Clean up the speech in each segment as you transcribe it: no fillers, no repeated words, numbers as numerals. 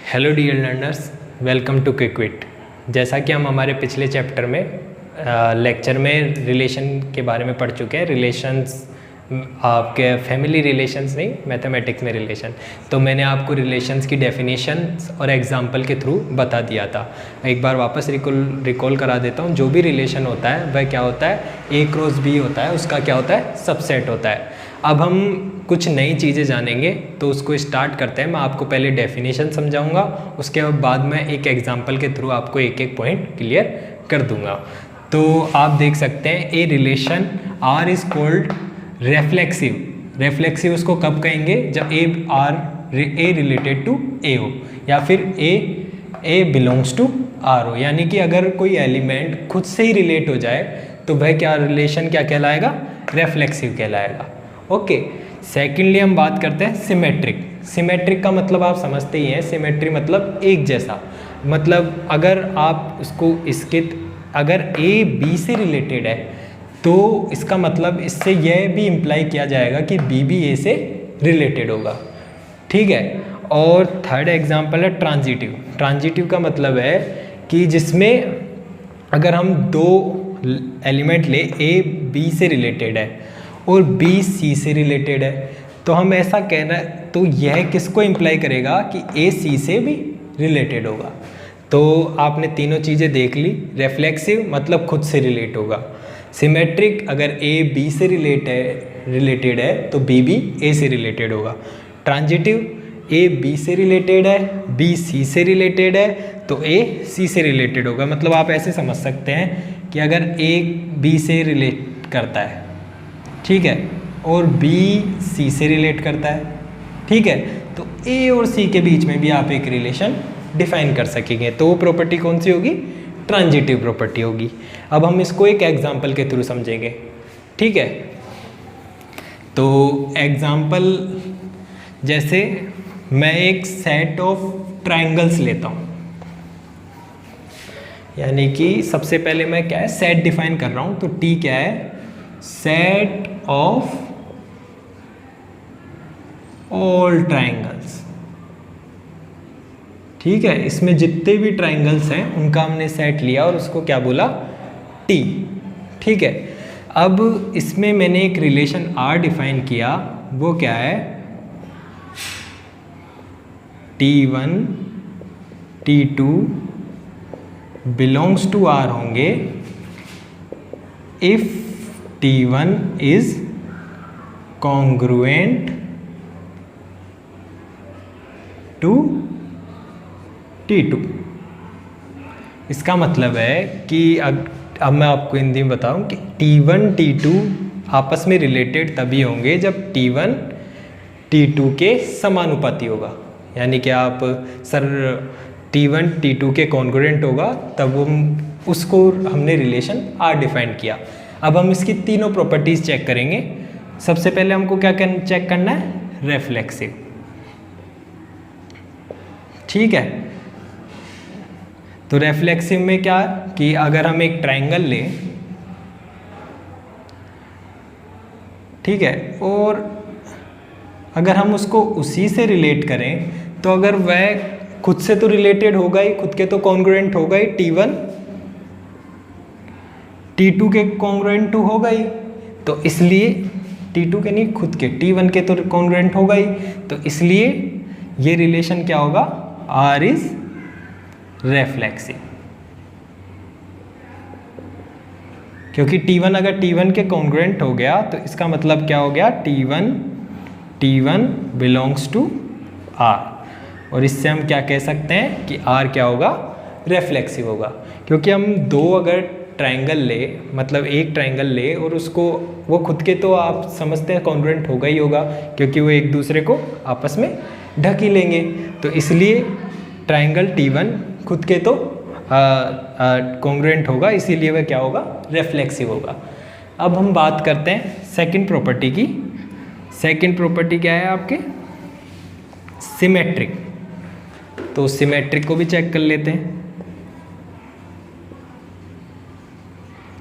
Hello dear learners, welcome to Quickwit. जैसा कि हम हमारे पिछले चैप्टर में लेक्चर में रिलेशन के बारे में पढ़ चुके हैं। रिलेशंस आपके फैमिली रिलेशंस नहीं, मैथमेटिक्स में रिलेशन। तो मैंने आपको रिलेशंस की डेफिनेशंस और एग्जांपल के थ्रू बता दिया था। एक बार वापस रिकॉल करा देता हूँ। जो भी रिलेशन होता है वह क्या होता है, ए क्रॉस बी होता है, उसका क्या होता है, सबसेट होता है। अब हम कुछ नई चीज़ें जानेंगे, तो उसको स्टार्ट करते हैं। मैं आपको पहले डेफिनेशन समझाऊंगा, उसके बाद मैं एक एग्जांपल के थ्रू आपको एक एक पॉइंट क्लियर कर दूंगा। तो आप देख सकते हैं, a relation are is called रेफ्लेक्सिव। रेफ्लेक्सिव उसको कब कहेंगे, जब ए रिलेटेड टू ए हो, या फिर ए बिलोंग्स टू आर हो। यानी कि अगर कोई एलिमेंट खुद से ही रिलेट हो जाए तो वह क्या रिलेशन क्या कहलाएगा, रेफ्लेक्सिव कहलाएगा। ओके। सेकेंडली हम बात करते हैं सिमेट्रिक। सिमेट्रिक का मतलब आप समझते ही हैं, सिमेट्री मतलब एक जैसा। मतलब अगर आप उसको अगर ए बी से रिलेटेड है तो इसका मतलब इससे यह भी इम्प्लाई किया जाएगा कि बी भी ए से रिलेटेड होगा। ठीक है। और थर्ड एग्जांपल है ट्रांजिटिव। ट्रांजिटिव का मतलब है कि जिसमें अगर हम दो एलिमेंट ले, ए बी से रिलेटेड है और बी सी से रिलेटेड है, तो हम ऐसा कहना, तो यह किसको इम्प्लाई करेगा कि ए सी से भी रिलेटेड होगा। तो आपने तीनों चीज़ें देख ली। रेफ्लेक्सिव मतलब खुद से रिलेट होगा। सिमेट्रिक अगर ए बी से रिलेटेड है तो बी भी ए से रिलेटेड होगा। ट्रांजिटिव ए बी से रिलेटेड है, बी सी से रिलेटेड है, तो ए सी से रिलेटेड होगा। मतलब आप ऐसे समझ सकते हैं कि अगर ए बी से रिलेट करता है, ठीक है, और बी सी से रिलेट करता है, ठीक है, तो ए और सी के बीच में भी आप एक रिलेशन डिफाइन कर सकेंगे। तो वो प्रॉपर्टी कौन सी होगी, ट्रांजिटिव प्रॉपर्टी होगी। अब हम इसको एक एग्जांपल के थ्रू समझेंगे। ठीक है। तो एग्जांपल, जैसे मैं एक सेट ऑफ ट्रायंगल्स लेता हूँ, यानी कि सबसे पहले मैं क्या है, सेट डिफाइन कर रहा हूँ। तो टी क्या है, सेट ऑफ ऑल ट्रायंगल्स। ठीक है। इसमें जितने भी ट्रायंगल्स हैं उनका हमने सेट लिया और उसको क्या बोला, टी। ठीक है। अब इसमें मैंने एक रिलेशन आर डिफाइन किया, वो क्या है, T1 T2 belongs to R होंगे if T1 is congruent to T2। इसका मतलब है कि अब मैं आपको हिंदी में बताऊं कि T1 T2 आपस में रिलेटेड तभी होंगे जब T1 T2 के समानुपाती होगा। यानी कि आप सर T1 T2 के कॉन्ग्रुएंट होगा, तब उसको हमने रिलेशन आर डिफाइन किया। अब हम इसकी तीनों प्रॉपर्टीज चेक करेंगे। सबसे पहले हमको क्या चेक करना है, रेफ्लेक्सिव। ठीक है। तो रेफ्लेक्सिव में क्या है कि अगर हम एक ट्रायंगल लें, ठीक है, और अगर हम उसको उसी से रिलेट करें, तो अगर वह खुद से तो रिलेटेड होगा ही, खुद के तो कॉन्ग्रुएंट होगा ही, T1 T2 के कॉन्ग्रुएंट टू होगा ही, तो इसलिए T2 के नहीं, खुद के T1 के तो कॉन्ग्रुएंट होगा ही, तो इसलिए ये रिलेशन क्या होगा, R इज रेफ्लेक्सिव। क्योंकि T1 अगर T1 के कॉन्ग्रुएंट हो गया तो इसका मतलब क्या हो गया, T1 बिलोंग्स टू R। और इससे हम क्या कह सकते हैं कि R क्या होगा, रेफ्लेक्सिव होगा। क्योंकि हम दो अगर ट्रायंगल ले, मतलब एक ट्रायंगल ले और उसको, वो खुद के तो आप समझते हैं कॉन्ग्रुएंट होगा ही होगा, क्योंकि वो एक दूसरे को आपस में ढक ही लेंगे। तो इसलिए ट्रायंगल T1 खुद के तो कॉन्ग्रुएंट होगा, इसीलिए वह क्या होगा, रेफ्लेक्सिव होगा। अब हम बात करते हैं सेकंड प्रॉपर्टी की। सेकंड प्रॉपर्टी क्या है आपके, सिमेट्रिक। तो सिमेट्रिक को भी चेक कर लेते हैं।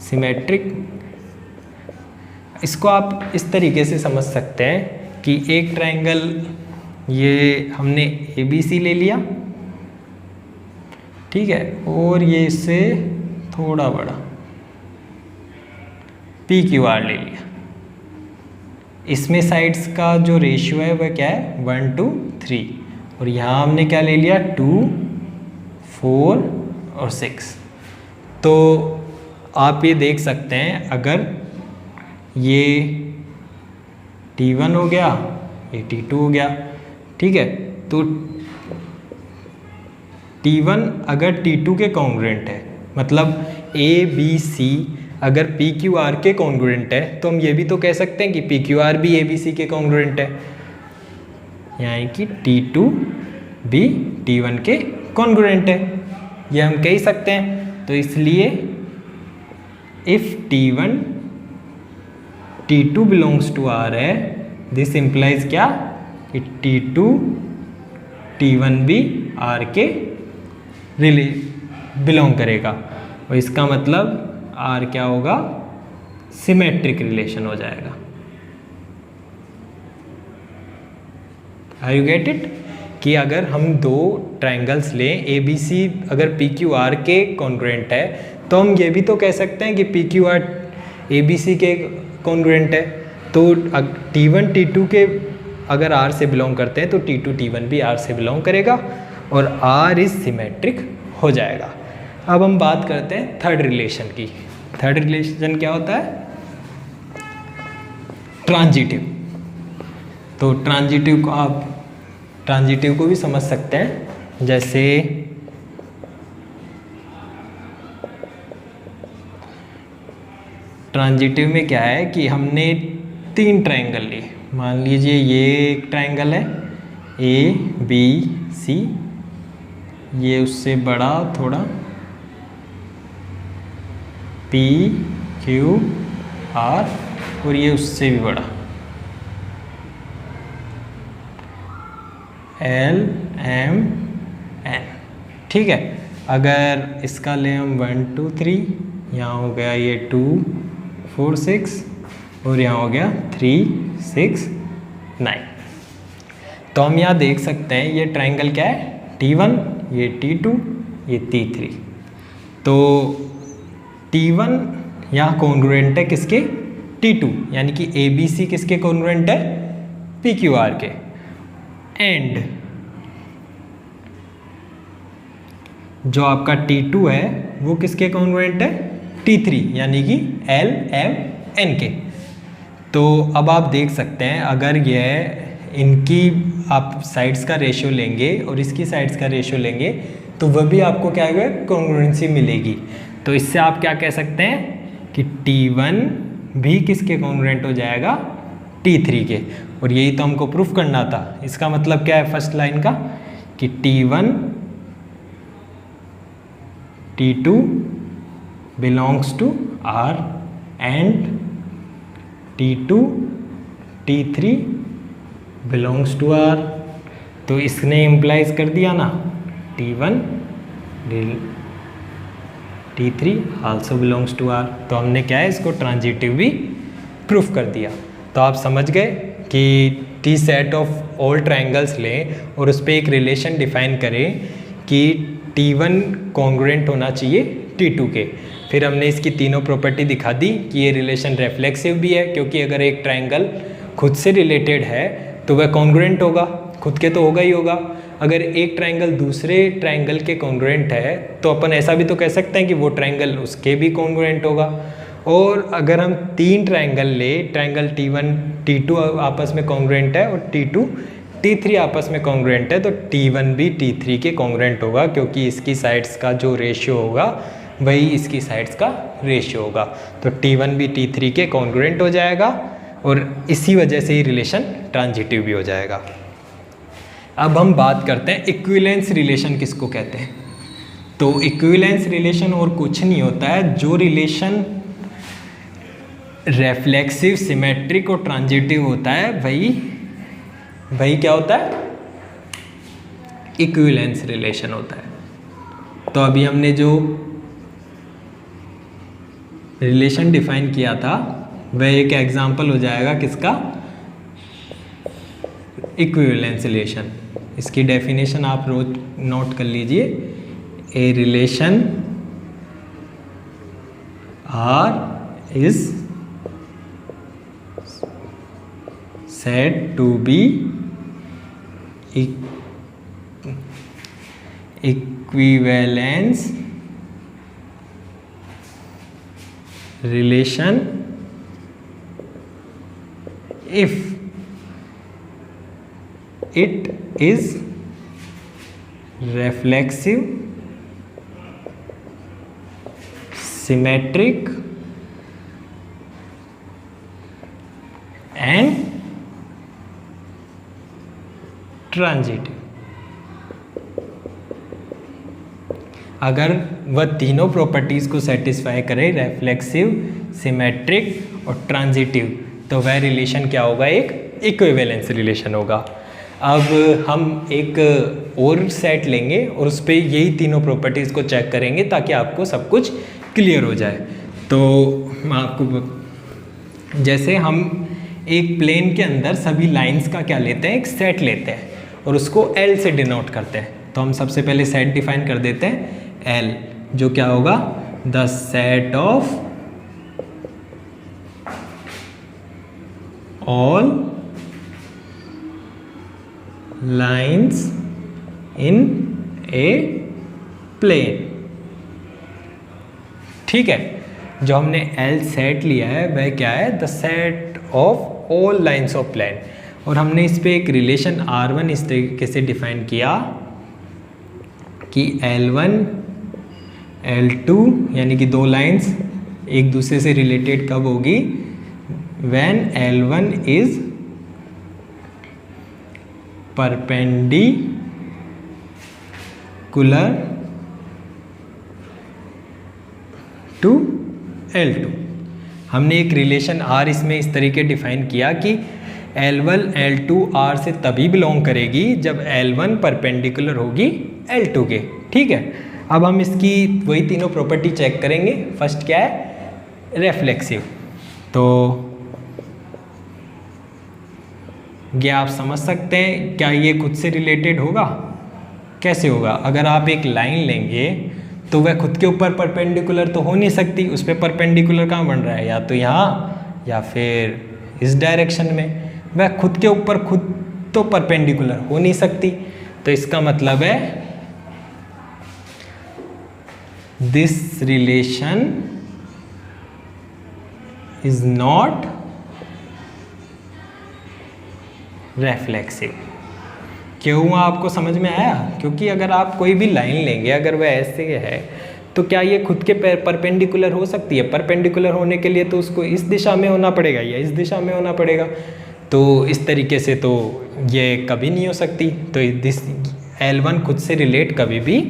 सिमेट्रिक, इसको आप इस तरीके से समझ सकते हैं कि एक ट्रायंगल, ये हमने ABC ले लिया, ठीक है, और ये इससे थोड़ा बड़ा पी क्यू आर ले लिया। इसमें साइड्स का जो रेशियो है वह क्या है 1:3, और यहाँ हमने क्या ले लिया 2, 4 और 6। तो आप ये देख सकते हैं अगर ये T1 हो गया, ये T2 हो गया, ठीक है, तो T1 अगर T2 के कॉन्ग्रुएंट है, मतलब A B C अगर पी क्यू आर के कॉन्ग्रुएंट है, तो हम ये भी तो कह सकते हैं कि पी क्यू आर भी ए बी सी के कॉन्ग्रुएंट है, यानी कि T2 भी T1 के कॉन्ग्रुएंट है, ये हम कह सकते हैं। तो इसलिए if T1 T2 belongs to R है, दिस इम्प्लाइज क्या कि T2 T1 भी R के बिलोंग करेगा, और इसका मतलब R क्या होगा, सिमेट्रिक रिलेशन हो जाएगा। यू गेट इट, कि अगर हम दो ट्रायंगल्स लें ए बी सी, अगर पी क्यू आर के कॉन्ग्रुएंट है, तो हम ये भी तो कह सकते हैं कि P Q R A B C के कॉन्ग्रुएंट है। तो T1 T2 के अगर R से बिलोंग करते हैं, तो T2 T1 भी R से बिलोंग करेगा, और R इज सिमेट्रिक हो जाएगा। अब हम बात करते हैं थर्ड रिलेशन की। थर्ड रिलेशन क्या होता है, ट्रांजिटिव। तो ट्रांजिटिव को भी समझ सकते हैं, जैसे ट्रांजिटिव में क्या है कि हमने 3 ट्रायंगल लिए, मान लीजिए ये एक ट्रायंगल है ए बी सी, ये उससे बड़ा थोड़ा पी क्यू आर, और ये उससे भी बड़ा एल एम एन, ठीक है। अगर इसका ले हम 1 2 3, यहाँ हो गया ये 2 4 6, और यहाँ हो गया 3 6 9। तो हम यहाँ देख सकते हैं ये ट्रायंगल क्या है, T1, ये T2, ये T3। तो T1 यहाँ कॉन्ग्रुएंट है किसके, T2, यानी कि ABC किसके कॉन्ग्रुएंट है, PQR के। एंड जो आपका T2 है वो किसके कॉन्ग्रुएंट है, T3, यानी कि LMN के। तो अब आप देख सकते हैं अगर यह इनकी आप साइड्स का रेशियो लेंगे और इसकी साइड्स का रेशियो लेंगे, तो वह भी आपको क्या होगा, कॉन्ग्रुएंसी मिलेगी। तो इससे आप क्या कह सकते हैं कि T1 भी किसके कॉन्ग्रुएंट हो जाएगा, T3 के। और यही तो हमको प्रूफ करना था। इसका मतलब क्या है फर्स्ट लाइन का, कि T1 T2 belongs to R and T2 T3 belongs to R। तो इसने इम्प्लाइज कर दिया ना, T1 T3 also belongs to R। तो हमने क्या है, इसको ट्रांजिटिव भी प्रूफ कर दिया। तो आप समझ गए कि T set of all triangles लें और उस पर एक रिलेशन डिफाइन करें कि T1 कॉन्ग्रुएंट होना चाहिए T2 के। फिर हमने इसकी तीनों प्रॉपर्टी दिखा दी कि ये रिलेशन रिफ्लेक्सिव भी है, क्योंकि अगर एक ट्रायंगल खुद से रिलेटेड है तो वह कॉन्ग्रुएंट होगा, खुद के तो होगा ही होगा। अगर एक ट्रायंगल दूसरे ट्रायंगल के कॉन्ग्रुएंट है तो अपन ऐसा भी तो कह सकते हैं कि वो ट्रायंगल उसके भी कॉन्ग्रुएंट होगा। और अगर हम 3 ट्रायंगल ले, ट्रायंगल T1 T2 आपस में कॉन्ग्रुएंट है और T2 T3 आपस में कॉन्ग्रुएंट है, तो T1 भी T3 के कॉन्ग्रुएंट होगा, क्योंकि इसकी साइड्स का जो रेशियो होगा वही इसकी साइड्स का रेशियो होगा। तो T1 भी T3 के कॉन्ग्रुएंट हो जाएगा, और इसी वजह से ही रिलेशन ट्रांजिटिव भी हो जाएगा। अब हम बात करते हैं इक्विवेलेंस रिलेशन किसको कहते हैं। तो इक्विवेलेंस रिलेशन और कुछ नहीं होता है, जो रिलेशन रिफ्लेक्सिव, सिमेट्रिक और ट्रांजिटिव होता है वही क्या होता है, इक्विवेलेंस रिलेशन होता है। तो अभी हमने जो रिलेशन डिफाइन किया था वह एक एग्जाम्पल हो जाएगा किसका, इक्विवेलेंस रिलेशन। इसकी डेफिनेशन आप रोज नोट कर लीजिए। A relation R is said to be equivalence relation if it is reflexive, symmetric and transitive. अगर वह तीनों प्रॉपर्टीज को सेटिस्फाई करे, रेफ्लेक्सिव, सिमेट्रिक और ट्रांजिटिव, तो वह रिलेशन क्या होगा? एक इक्विवेलेंस रिलेशन होगा। अब हम एक और सेट लेंगे और उस पर यही तीनों प्रॉपर्टीज को चेक करेंगे ताकि आपको सब कुछ क्लियर हो जाए। तो मैं आपको, जैसे हम एक प्लेन के अंदर सभी लाइंस का क्या लेते हैं? एक सेट लेते हैं और उसको L से डिनोट करते हैं। तो हम सबसे पहले सेट डिफाइन कर देते हैं L, जो क्या होगा? The set of all lines in a plane. ठीक है, जो हमने L सेट लिया है वह क्या है? The set of all lines of plane. और हमने इस पे एक रिलेशन R1 इस तरीके से डिफाइन किया कि L1 L2 यानी कि दो लाइंस एक दूसरे से रिलेटेड कब होगी? when L1 is perpendicular to L2। हमने एक रिलेशन R इसमें इस तरीके डिफाइन किया कि L1 L2 R से तभी बिलोंग करेगी जब L1 परपेंडिकुलर होगी L2 के। ठीक है, अब हम इसकी वही तीनों प्रॉपर्टी चेक करेंगे। फर्स्ट क्या है? रेफ्लेक्सिव। तो ये आप समझ सकते हैं, क्या ये खुद से रिलेटेड होगा? कैसे होगा? अगर आप एक लाइन लेंगे तो वह खुद के ऊपर परपेंडिकुलर तो हो नहीं सकती, उस पर परपेंडिकुलर कहाँ बन रहा है? या तो यहाँ या फिर इस डायरेक्शन में। वह खुद के ऊपर खुद तो परपेंडिकुलर हो नहीं सकती, तो इसका मतलब है दिस रिलेशन इज नॉट रेफ्लेक्सिव। क्यों? आपको समझ में आया? क्योंकि अगर आप कोई भी लाइन लेंगे, अगर वह ऐसे है तो क्या ये खुद के परपेंडिकुलर हो सकती है? परपेंडिकुलर होने के लिए तो उसको इस दिशा में होना पड़ेगा या इस दिशा में होना पड़ेगा। तो इस तरीके से तो ये कभी नहीं हो सकती। तो दिस L1 खुद से रिलेट कभी भी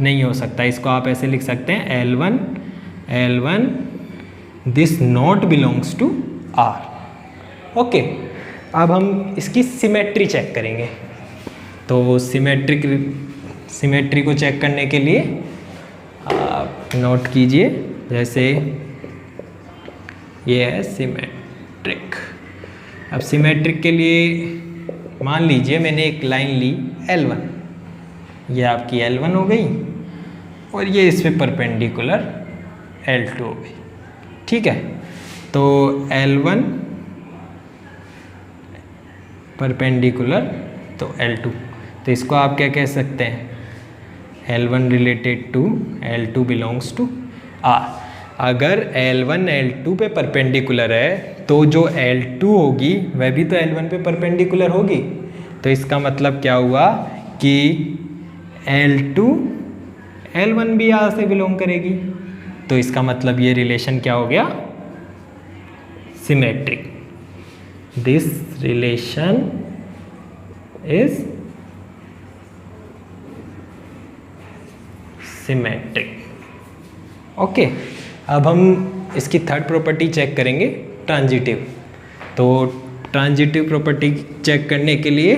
नहीं हो सकता। इसको आप ऐसे लिख सकते हैं L1 this not belongs to R। Okay, अब हम इसकी सिमेट्री चेक करेंगे। तो सिमेट्री को चेक करने के लिए आप नोट कीजिए, जैसे ये है सिमेट्रिक। अब सिमेट्रिक के लिए मान लीजिए मैंने एक लाइन ली L1, ये आपकी L1 हो गई और ये इस पे परपेंडिकुलर L2 हो गई। ठीक है, तो L1 परपेंडिकुलर तो L2, तो इसको आप क्या कह सकते हैं? L1 related to L2 belongs to R। अगर L1 L2 पे परपेंडिकुलर है तो जो L2 होगी वह भी तो L1 पे परपेंडिकुलर होगी। तो इसका मतलब क्या हुआ कि L2 L1 भी R से बिलोंग करेगी। तो इसका मतलब ये रिलेशन क्या हो गया? Symmetric. This relation is symmetric. Okay, अब हम इसकी थर्ड प्रॉपर्टी चेक करेंगे, ट्रांजिटिव। तो ट्रांजिटिव प्रॉपर्टी चेक करने के लिए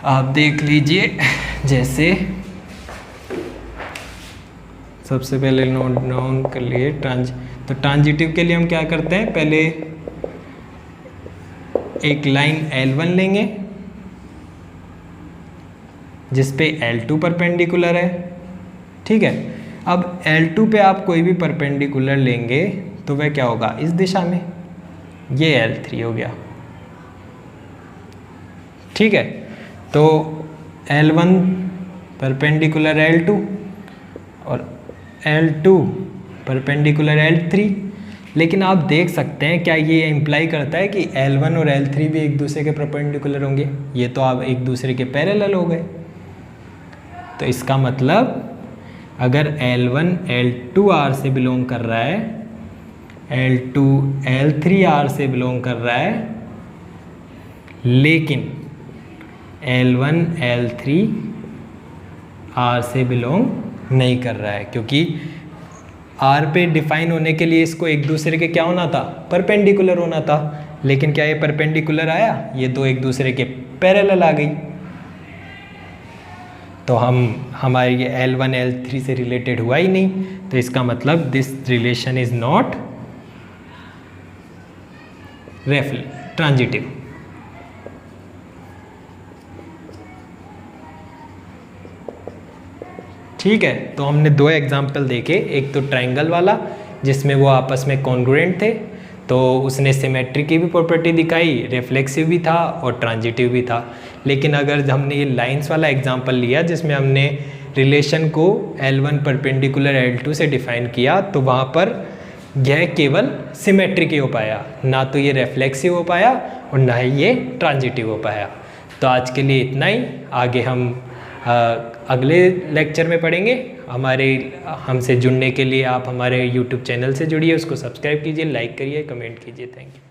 आप देख लीजिए, जैसे सबसे पहले नोट डाउन कर लिए तो ट्रांजिटिव के लिए हम क्या करते हैं? पहले एक लाइन L1 लेंगे जिस पे L2 परपेंडिकुलर है, ठीक है। अब L2 पे आप कोई भी परपेंडिकुलर लेंगे तो वह क्या होगा, इस दिशा में, ये L3 हो गया, ठीक है। तो L1 परपेंडिकुलर L2 और L2 परपेंडिकुलर L3। लेकिन आप देख सकते हैं क्या ये इम्प्लाई करता है कि L1 और L3 भी एक दूसरे के परपेंडिकुलर होंगे? ये तो आप एक दूसरे के पैरेलल हो गए। तो इसका मतलब अगर L1 L2 R से बिलोंग कर रहा है, L2 L3 R से बिलोंग कर रहा है, लेकिन L1 L3 R से बिलोंग नहीं कर रहा है, क्योंकि R पे डिफाइन होने के लिए इसको एक दूसरे के क्या होना था, परपेंडिकुलर होना था। लेकिन क्या ये परपेंडिकुलर आया? ये दो एक दूसरे के पैरेलल आ गई। तो हमारे ये L1 L3 से रिलेटेड हुआ ही नहीं। तो इसका मतलब this relation is not transitive. ठीक है। तो हमने दो एग्जाम्पल देखे, एक तो ट्रायंगल वाला जिसमें वो आपस में कॉन्ग्रुएंट थे, तो उसने सिमेट्री की भी प्रॉपर्टी दिखाई, रिफ्लेक्सिव भी था और ट्रांजिटिव भी था। लेकिन अगर हमने ये लाइंस वाला एग्जाम्पल लिया जिसमें हमने रिलेशन को L1 परपेंडिकुलर L2 से डिफाइन किया, तो वहाँ पर यह केवल सिमेट्रिक ही हो पाया, ना तो ये रिफ्लेक्सिव हो पाया और ना ही ये ट्रांजिटिव हो पाया। तो आज के लिए इतना ही। आगे हम अगले लेक्चर में पढ़ेंगे। हमसे जुड़ने के लिए आप हमारे YouTube चैनल से जुड़िए, उसको सब्सक्राइब कीजिए, लाइक करिए, कमेंट कीजिए। Thank you.